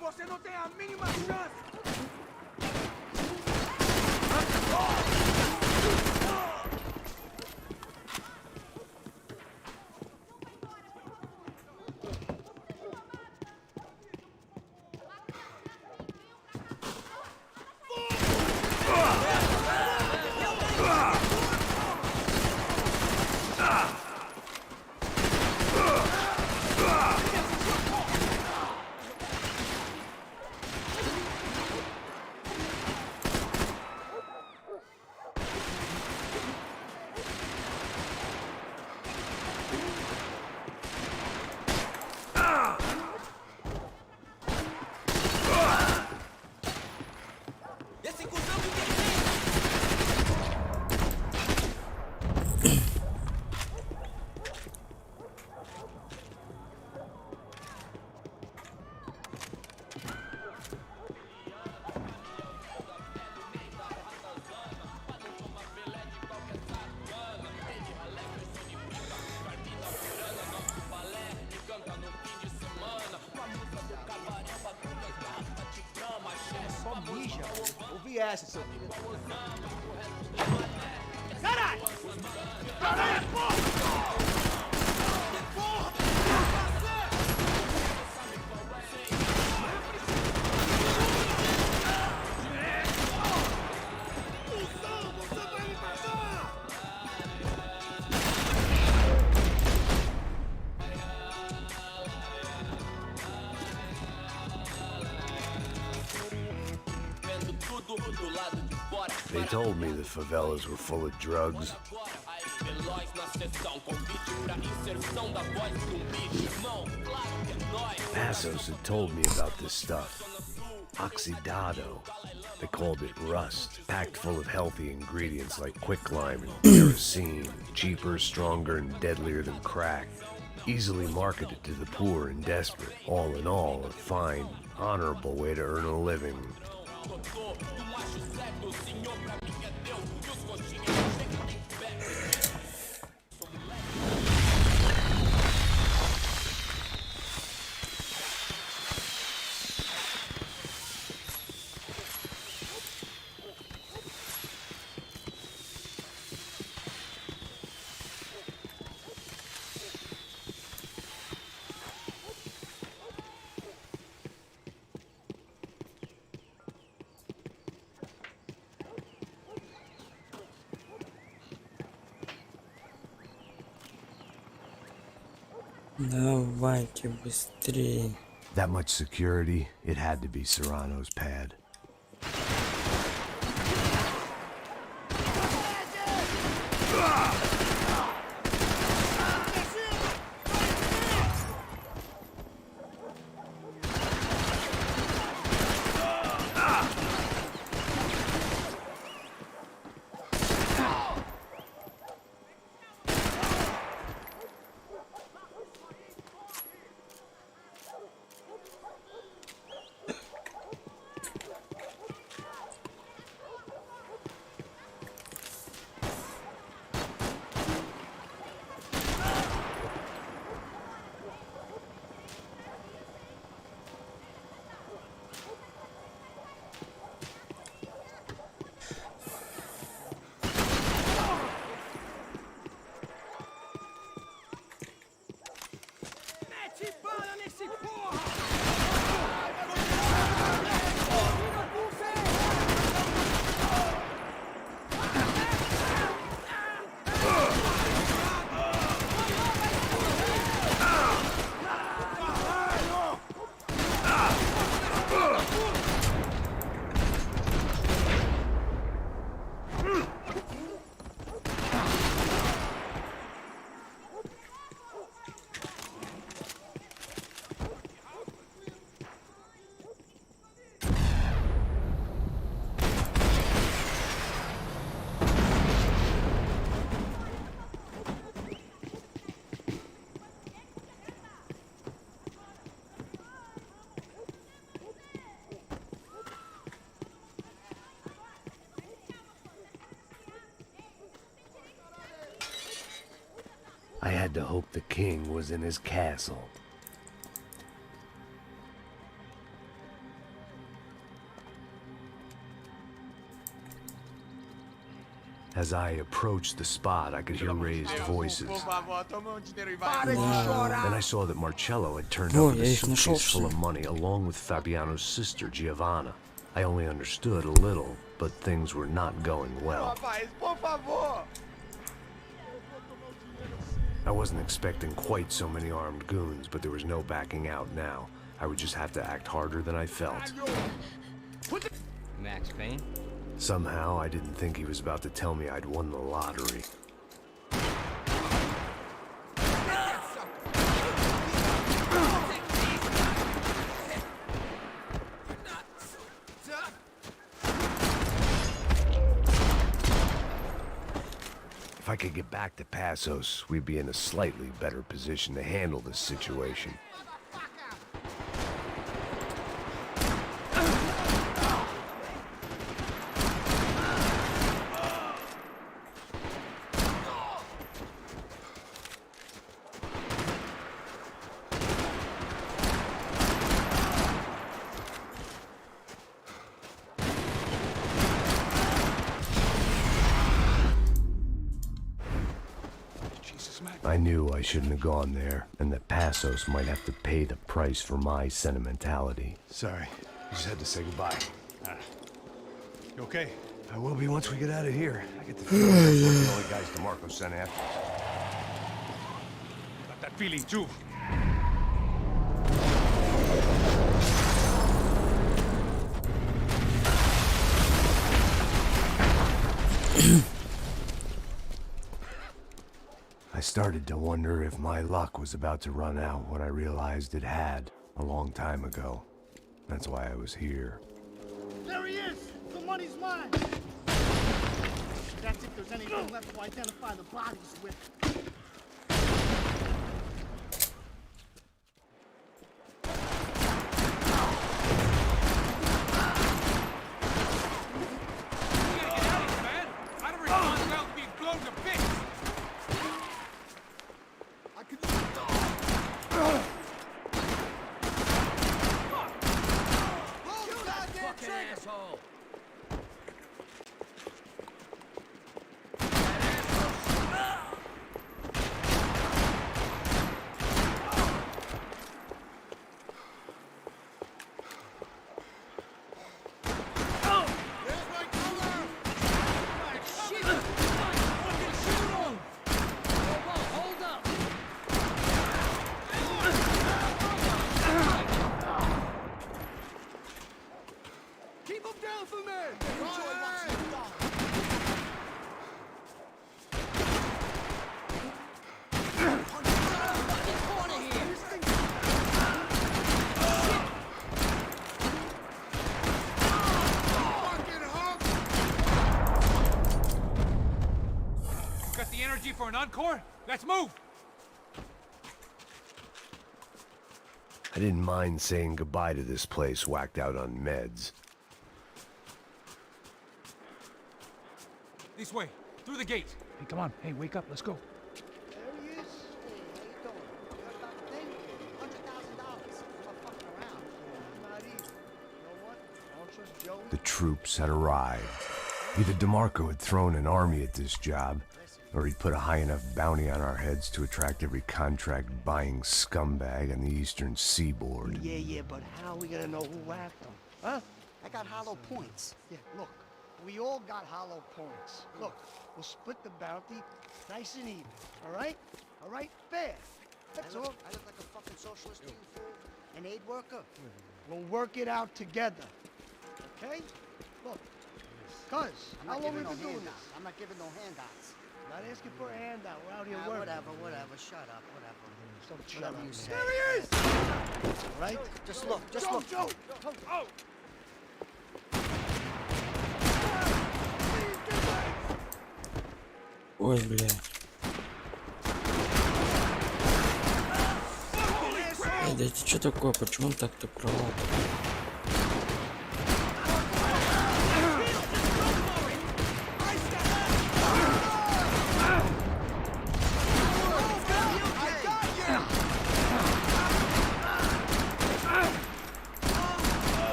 Você não tem a mínima chance! Essa, seu filho. Caralho! Caralho, porra! They told me the favelas were full of drugs. Passos had told me about this stuff. Oxidado. They called it rust, packed full of healthy ingredients like quicklime and kerosene, cheaper, stronger, and deadlier than crack. Easily marketed to the poor and desperate. All in all, a fine, honorable way to earn a living. Давайте быстрее. That much security, it had to be Serrano's pad. I had to hope the king was in his castle. As I approached the spot, I could hear raised voices. Then I saw that Marcello had turned up with a suitcase full of money along with Fabiano's sister, Giovanna. I only understood a little, but things were not going well. I wasn't expecting quite so many armed goons, but there was no backing out now. I would just have to act harder than I felt. Max Payne? Somehow, I didn't think he was about to tell me I'd won the lottery. If I could get back to Passos, we'd be in a slightly better position to handle this situation. I knew I shouldn't have gone there, and that Passos might have to pay the price for my sentimentality. Sorry, I just had to say goodbye. You okay? I will be once we get out of here. I get the feeling we're the only guys DeMarco sent after. Got that feeling too. I started to wonder if my luck was about to run out when I realized it had a long time ago. That's why I was here. There he is! The money's mine! That's if there's anything left to identify the bodies with. For an encore? Let's move! I didn't mind saying goodbye to this place whacked out on meds. This way, through the gate. Hey, come on. Hey, wake up. Let's go. There he is. Hey, how you doing? You got that thing? $100,000. I'm not fucking around. Not easy. You know what? I don't trust Joey. The troops had arrived. Either DeMarco had thrown an army at this job, or he'd put a high enough bounty on our heads to attract every contract-buying scumbag on the eastern seaboard. Yeah, but how are we gonna know who whacked them? Huh? I got hollow points. Yeah, look, we all got hollow points. Look, we'll split the bounty nice and even, all right? All right? Fair. That's all. I look like a fucking socialist to you, fool. An aid worker? We'll work it out together, okay? Look, cuz, how long we been doing this? I'm not giving no handouts. Not asking for a handout. We're out here working. Whatever. Shut up. Whatever. Shut up. You say. There he is! Right? Just look. Joe! Oh! Ой, бля. Эй, да это что такое? Почему он так-то провал?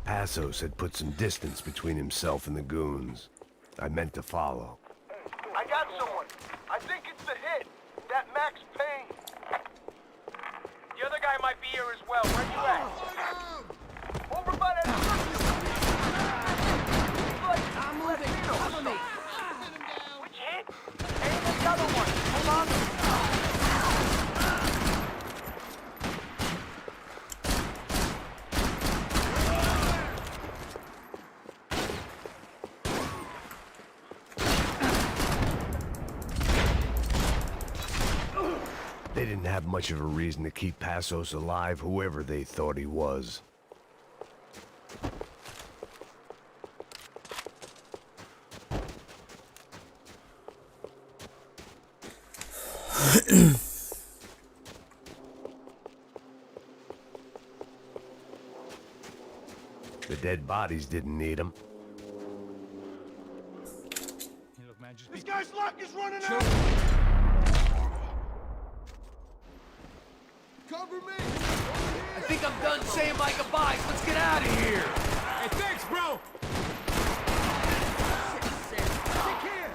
Passos had put some distance between himself and the goons. I meant to follow. I got someone. I think it's the hit. That Max Payne. The other guy might be here as well. Where you at? Over by that circle. I'm moving. Cover me. Which hit? And the other one. Hold on. They didn't have much of a reason to keep Passos alive, whoever they thought he was. The dead bodies didn't need him. Hey, look, man, just This guy's luck is running Chill. out! Cover me! I think I'm done saying my goodbyes. Let's get out of here. Hey, thanks, bro! Stick here.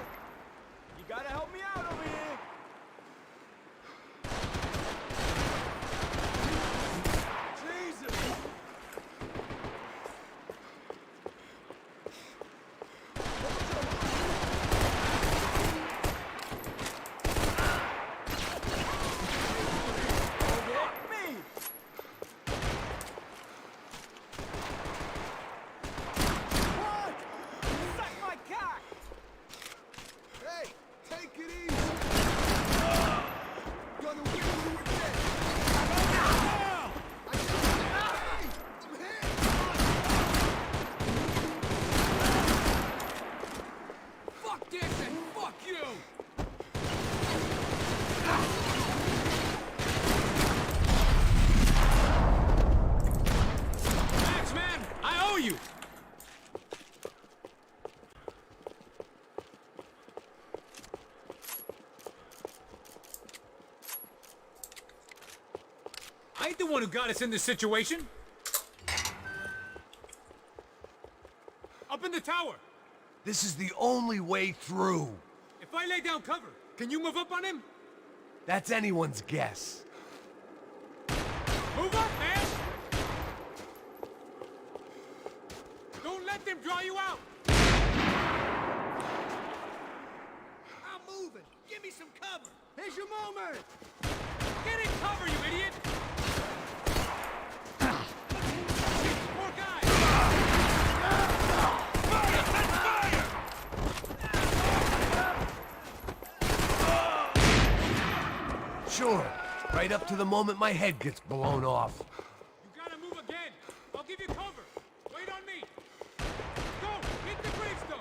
You gotta help me out over here. Jesus! Dixon, fuck you! Max, man, I owe you! I ain't the one who got us in this situation. Up in the tower. This is the only way through. If I lay down cover, can you move up on him? That's anyone's guess. Move up, man! Don't let them draw you out! I'm moving. Give me some cover. Here's your moment. Get in cover, you idiot! Poor guy! Fire! Fire! Sure. Right up to the moment my head gets blown off. You gotta move again. I'll give you cover. Wait on me. Go! Hit the gravestone!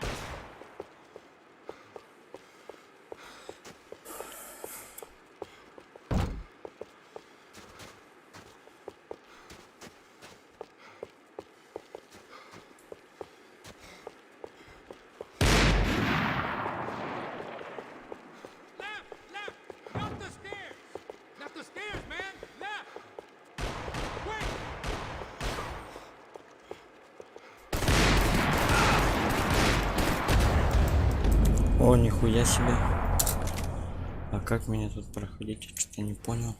Not the stairs! Not the stairs, man! Left! Wait! О, нихуя себе. А как мне тут проходить? Я что-то не понял.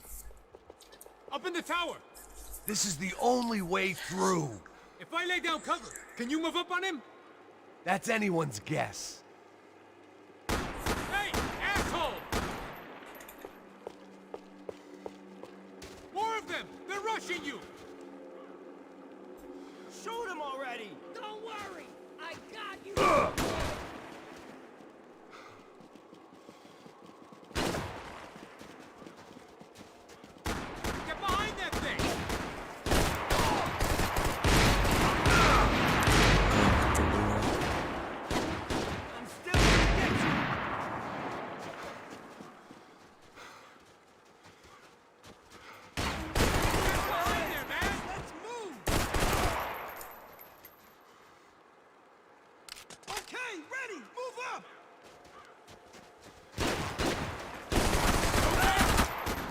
Up in the tower! This is the only way through. If I lay down cover, can you move up on him? That's anyone's guess. Hey, asshole! More of them! They're rushing you! Shoot him already. Don't worry. I got you. Get behind that thing! I'm still gonna get you. Get behind there, man! Let's move. Okay, ready. Move up.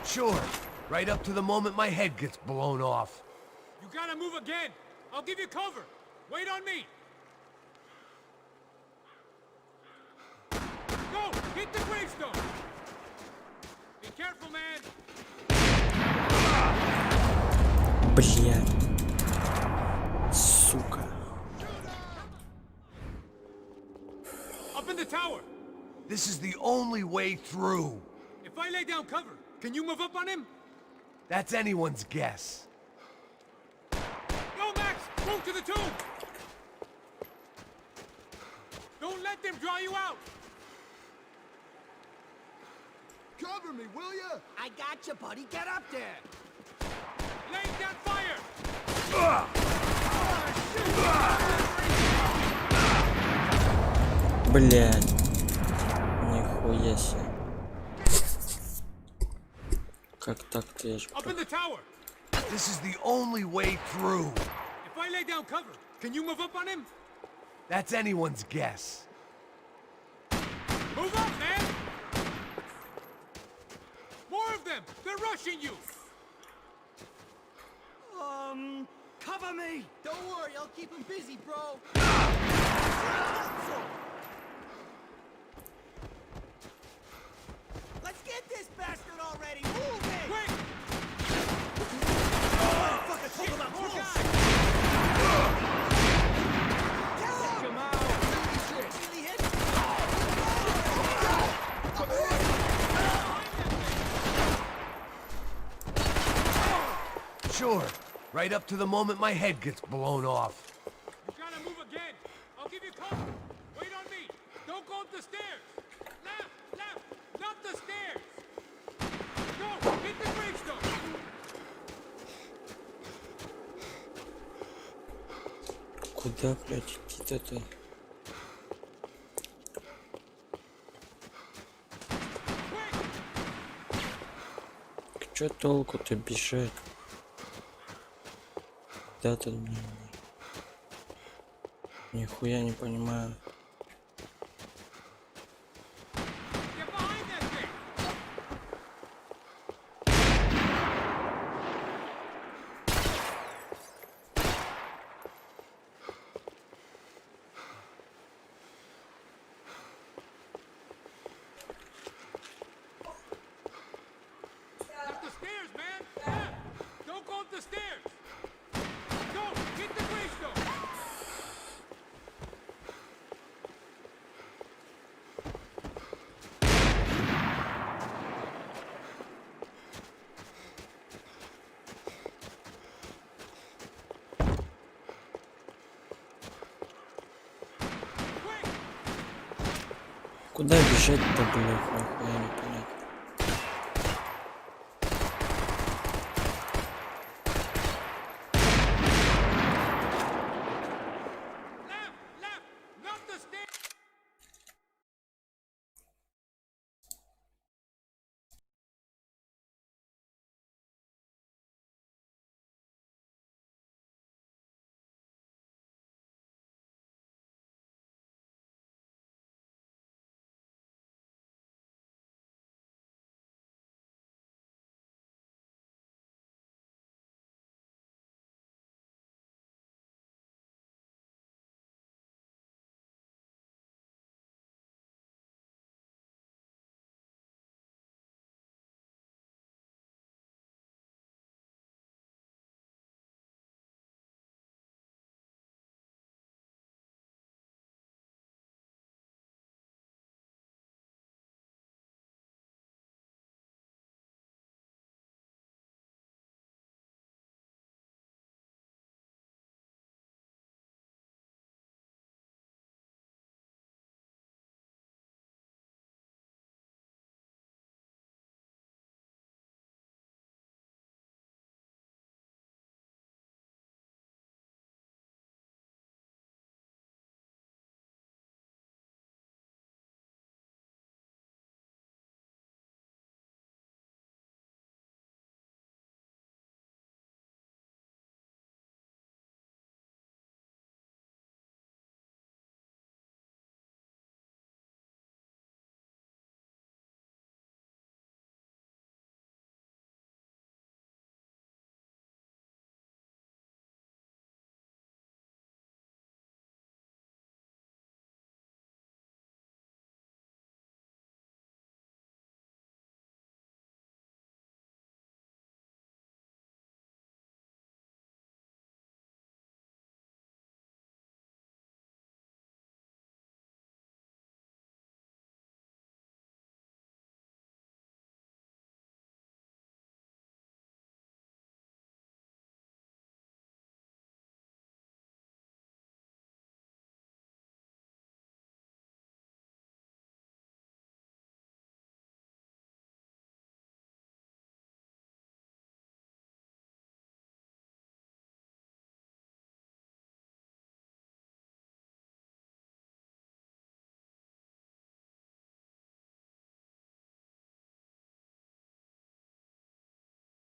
Sure. Right up to the moment my head gets blown off. You gotta move again! I'll give you cover! Wait on me! Go! Hit the gravestone! Be careful, man! Блядь. Сука. Up in the tower! This is the only way through. If I lay down cover, can you move up on him? That's anyone's guess. Go, Max! Move to the tomb! Don't let them draw you out! Cover me, will ya? I got you, buddy. Get up there. Laying down fire! Блядь. Нихуя себе. Как так-то я ж... Up in the tower! This is the only way through. If I lay down cover, can you move up on him? That's anyone's guess. Move up, man! More of them! They're rushing you! Cover me. Don't worry, I'll keep him busy, bro. Let's get this bastard already. Move it. Quick! Fucking talk about More close. guys! Take him out. Really hit? Sure. Right up to the moment my head gets blown off. You gotta move again! I'll give you cover! Wait on me! Don't go up the stairs! Left! Left! Not the stairs! Go! Hit the gravestone! Куда, блядь, идти-то? Чё толку-то бежать? Да тут нихуя не понимаю. Up the stairs, man! Yeah. Don't go up the stairs! Go! Get the gravestone! Куда бежать-то, блядь, нихуя не понимаю.